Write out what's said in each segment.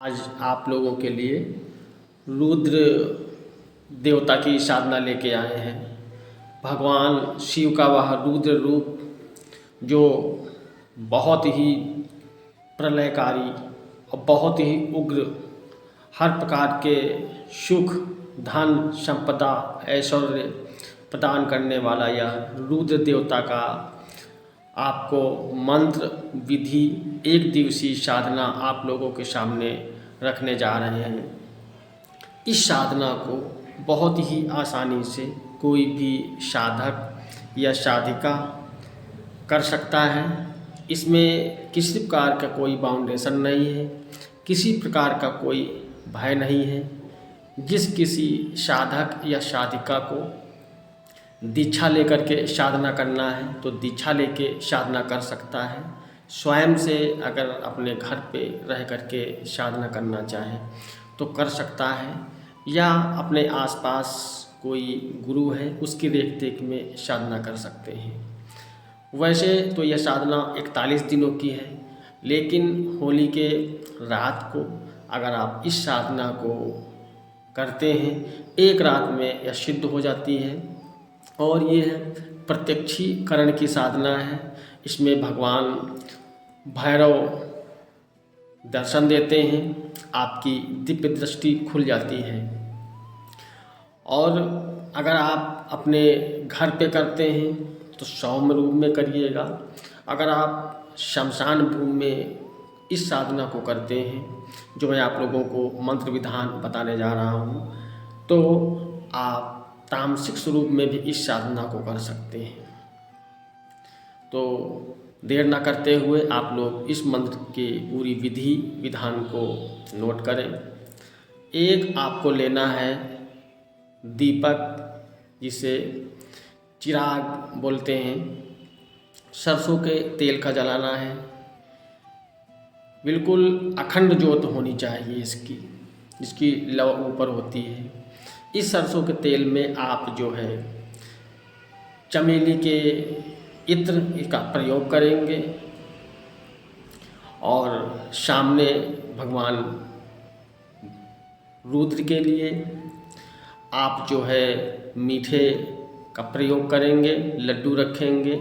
आज आप लोगों के लिए रुद्र देवता की साधना लेके आए हैं। भगवान शिव का वह रुद्र रूप जो बहुत ही प्रलयकारी और बहुत ही उग्र, हर प्रकार के सुख, धन, संपदा, ऐश्वर्य प्रदान करने वाला यह रुद्र देवता का आपको मंत्र विधि एक दिवसीय साधना आप लोगों के सामने रखने जा रहे हैं। इस साधना को बहुत ही आसानी से कोई भी साधक या साधिका कर सकता है। इसमें किसी प्रकार का कोई बाउंडेशन नहीं है, किसी प्रकार का कोई भय नहीं है। जिस किसी साधक या साधिका को दीक्षा लेकर के साधना करना है तो दीक्षा लेके साधना कर सकता है। स्वयं से अगर अपने घर पे रह कर के साधना करना चाहे तो कर सकता है, या अपने आसपास कोई गुरु है उसकी रेख देख में साधना कर सकते हैं। वैसे तो यह साधना 41 दिनों की है, लेकिन होली के रात को अगर आप इस साधना को करते हैं, एक रात में यह सिद्ध हो जाती है। और ये प्रत्यक्षीकरण की साधना है। इसमें भगवान भैरव दर्शन देते हैं, आपकी दिव्य दृष्टि खुल जाती है। और अगर आप अपने घर पे करते हैं तो सौम्य रूप में करिएगा। अगर आप शमशान भूमि में इस साधना को करते हैं, जो मैं आप लोगों को मंत्र विधान बताने जा रहा हूँ, तो आप तामसिक स्वरूप में भी इस साधना को कर सकते हैं। तो देर न करते हुए आप लोग इस मंत्र की पूरी विधि विधान को नोट करें। एक आपको लेना है दीपक, जिसे चिराग बोलते हैं। सरसों के तेल का जलाना है। बिल्कुल अखंड ज्योत होनी चाहिए इसकी, जिसकी लौ ऊपर होती है। इस सरसों के तेल में आप जो है चमेली के इत्र का प्रयोग करेंगे और सामने भगवान रुद्र के लिए आप जो है मीठे का प्रयोग करेंगे। लड्डू रखेंगे,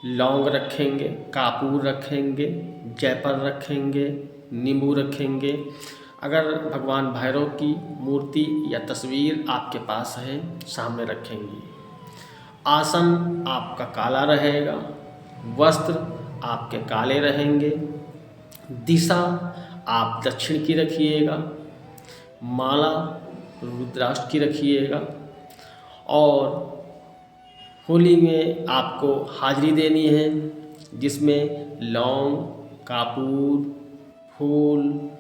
लौंग रखेंगे, कापूर रखेंगे, जयफल रखेंगे, नींबू रखेंगे। अगर भगवान भैरव की मूर्ति या तस्वीर आपके पास है, सामने रखेंगे। आसन आपका काला रहेगा, वस्त्र आपके काले रहेंगे, दिशा आप दक्षिण की रखिएगा, माला रुद्राक्ष की रखिएगा। और होली में आपको हाजिरी देनी है, जिसमें लौंग, कापूर, फूल,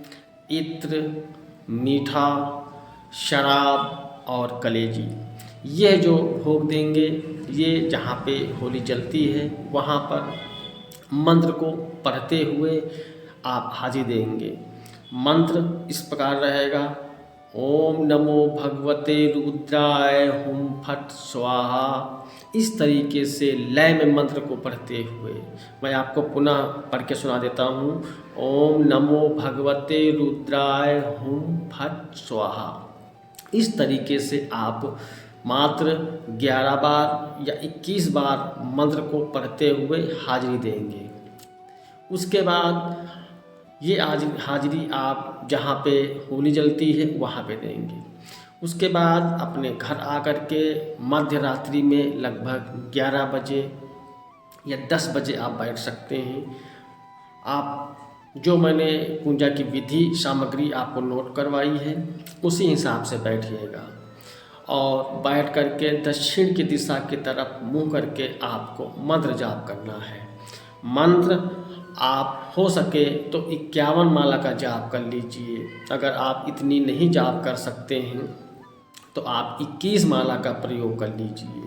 इत्र, मीठा, शराब और कलेजी, यह जो भोग देंगे, ये जहाँ पे होली जलती है वहाँ पर मंत्र को पढ़ते हुए आप हाजिरी देंगे। मंत्र इस प्रकार रहेगा: ओम नमो भगवते रुद्राय हुम फट स्वाहा। इस तरीके से लय में मंत्र को पढ़ते हुए मैं आपको पुनः पढ़ के सुना देता हूँ। ओम नमो भगवते रुद्राय हुम फट स्वाहा। इस तरीके से आप मात्र 11 बार या 21 बार मंत्र को पढ़ते हुए हाजिरी देंगे। उसके बाद ये हाजिरी आप जहाँ पे होली जलती है वहाँ पे देंगे। उसके बाद अपने घर आकर के मध्य रात्रि में लगभग 11 बजे या 10 बजे आप बैठ सकते हैं। आप जो मैंने पूजा की विधि सामग्री आपको नोट करवाई है, उसी हिसाब से बैठिएगा। और बैठ करके दक्षिण की दिशा की तरफ मुँह करके आपको मंत्र जाप करना है। मंत्र आप हो सके तो 51 माला का जाप कर लीजिए। अगर आप इतनी नहीं जाप कर सकते हैं तो आप 21 माला का प्रयोग कर लीजिए।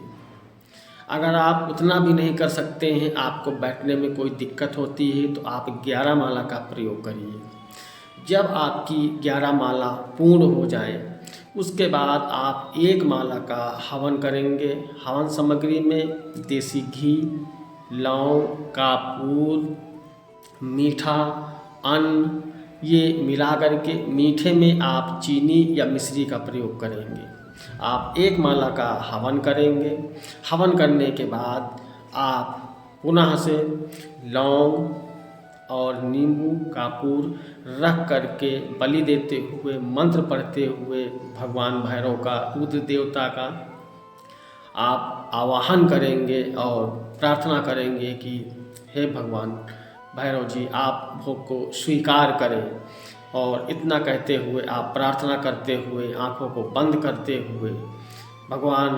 अगर आप उतना भी नहीं कर सकते हैं, आपको बैठने में कोई दिक्कत होती है, तो आप 11 माला का प्रयोग करिए। जब आपकी 11 माला पूर्ण हो जाए, उसके बाद आप 1 माला का हवन करेंगे। हवन सामग्री में देसी घी, लौंग, कापूर, मीठा, अन्न, ये मिला करके मीठे में आप चीनी या मिश्री का प्रयोग करेंगे। आप 1 माला का हवन करेंगे। हवन करने के बाद आप पुनः से लौंग और नींबू कपूर रख करके बलि देते हुए, मंत्र पढ़ते हुए भगवान भैरव का, रुद्र देवता का आप आवाहन करेंगे और प्रार्थना करेंगे कि हे भगवान भैरव जी, आप भोग को स्वीकार करें। और इतना कहते हुए आप प्रार्थना करते हुए, आँखों को बंद करते हुए भगवान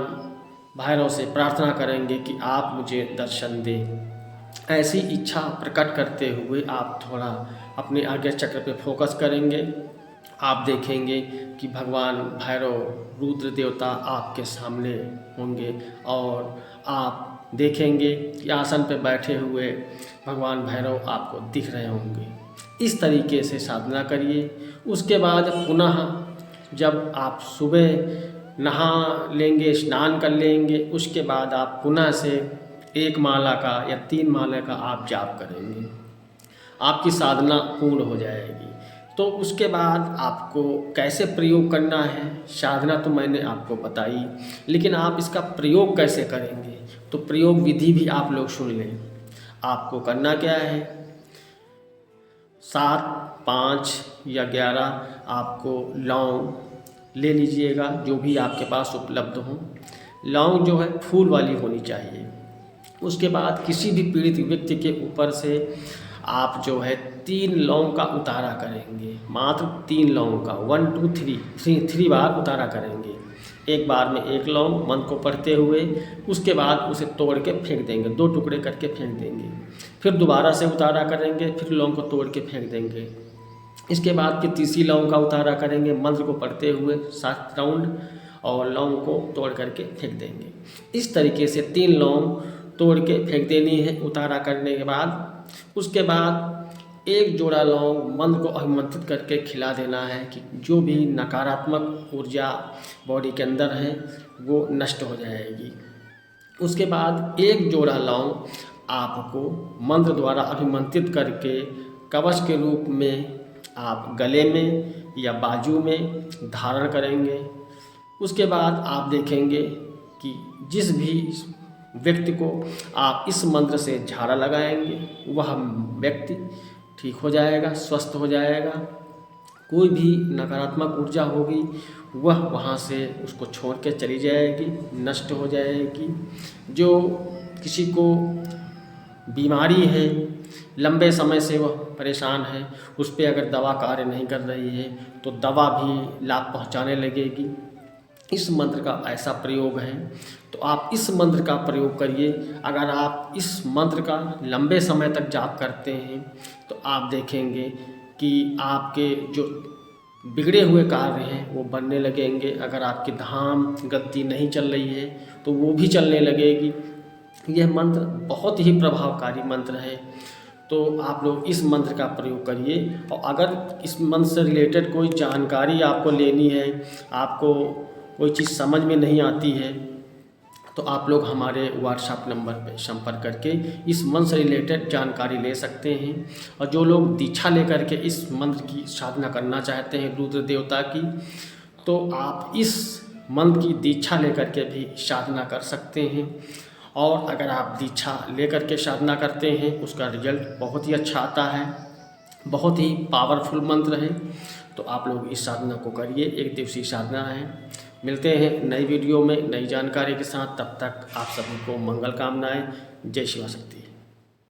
भैरव से प्रार्थना करेंगे कि आप मुझे दर्शन दें। ऐसी इच्छा प्रकट करते हुए आप थोड़ा अपने आज्ञा चक्र पे फोकस करेंगे। आप देखेंगे कि भगवान भैरव रुद्र देवता आपके सामने होंगे और आप देखेंगे कि आसन पे बैठे हुए भगवान भैरव आपको दिख रहे होंगे। इस तरीके से साधना करिए। उसके बाद पुनः जब आप सुबह नहा लेंगे, स्नान कर लेंगे, उसके बाद आप पुनः से 1 माला का या 3 माला का आप जाप करेंगे। आपकी साधना पूर्ण हो जाएगी। तो उसके बाद आपको कैसे प्रयोग करना है, साधना तो मैंने आपको बताई, लेकिन आप इसका प्रयोग कैसे करेंगे, तो प्रयोग विधि भी आप लोग सुन लें। आपको करना क्या है, 7, 5 या 11 आपको लौंग ले लीजिएगा, जो भी आपके पास उपलब्ध हो। लौंग जो है फूल वाली होनी चाहिए। उसके बाद किसी भी पीड़ित व्यक्ति के ऊपर से आप जो है 3 लौंग का उतारा करेंगे, मात्र 3 लौंग का, 1 2 3 बार उतारा करेंगे। एक बार में 1 लौंग मंत्र को पढ़ते हुए, उसके बाद उसे तोड़ के फेंक देंगे, 2 टुकड़े करके फेंक देंगे। फिर दोबारा से उतारा करेंगे, फिर लौंग को तोड़ के फेंक देंगे। इसके बाद फिर तीसरी लौंग का उतारा करेंगे, मंत्र को पढ़ते हुए 7 राउंड, और लौंग को तोड़ करके फेंक देंगे। इस तरीके से 3 लौंग तोड़ के फेंक देनी है उतारा करने के बाद। उसके बाद 1 जोड़ा लौंग मंत्र को अभिमंत्रित करके खिला देना है कि जो भी नकारात्मक ऊर्जा बॉडी के अंदर है वो नष्ट हो जाएगी। उसके बाद 1 जोड़ा लौंग आपको मंत्र द्वारा अभिमंत्रित करके कवच के रूप में आप गले में या बाजू में धारण करेंगे। उसके बाद आप देखेंगे कि जिस भी व्यक्ति को आप इस मंत्र से झाड़ा लगाएंगे वह व्यक्ति ठीक हो जाएगा, स्वस्थ हो जाएगा। कोई भी नकारात्मक ऊर्जा होगी वह वहाँ से उसको छोड़ के चली जाएगी, नष्ट हो जाएगी। जो किसी को बीमारी है, लंबे समय से वह परेशान है, उस पर अगर दवा कार्य नहीं कर रही है तो दवा भी लाभ पहुँचाने लगेगी। इस मंत्र का ऐसा प्रयोग है, तो आप इस मंत्र का प्रयोग करिए। अगर आप इस मंत्र का लंबे समय तक जाप करते हैं तो आप देखेंगे कि आपके जो बिगड़े हुए कार्य हैं वो बनने लगेंगे। अगर आपकी धाम गति नहीं चल रही है तो वो भी चलने लगेगी। यह मंत्र बहुत ही प्रभावकारी मंत्र है, तो आप लोग इस मंत्र का प्रयोग करिए। और अगर इस मंत्र से रिलेटेड कोई जानकारी आपको लेनी है, आपको कोई चीज़ समझ में नहीं आती है, तो आप लोग हमारे व्हाट्सएप नंबर पर संपर्क करके इस मंत्र से रिलेटेड जानकारी ले सकते हैं। और जो लोग दीक्षा लेकर के इस मंत्र की साधना करना चाहते हैं रुद्र देवता की, तो आप इस मंत्र की दीक्षा लेकर के भी साधना कर सकते हैं। और अगर आप दीक्षा लेकर के साधना करते हैं उसका रिजल्ट बहुत ही अच्छा आता है, बहुत ही पावरफुल मंत्र है। तो आप लोग इस साधना को करिए, 1 दिवसीय साधना है। मिलते हैं नई वीडियो में नई जानकारी के साथ। तब तक आप सभी को मंगल कामनाएं। जय शिवा शक्ति।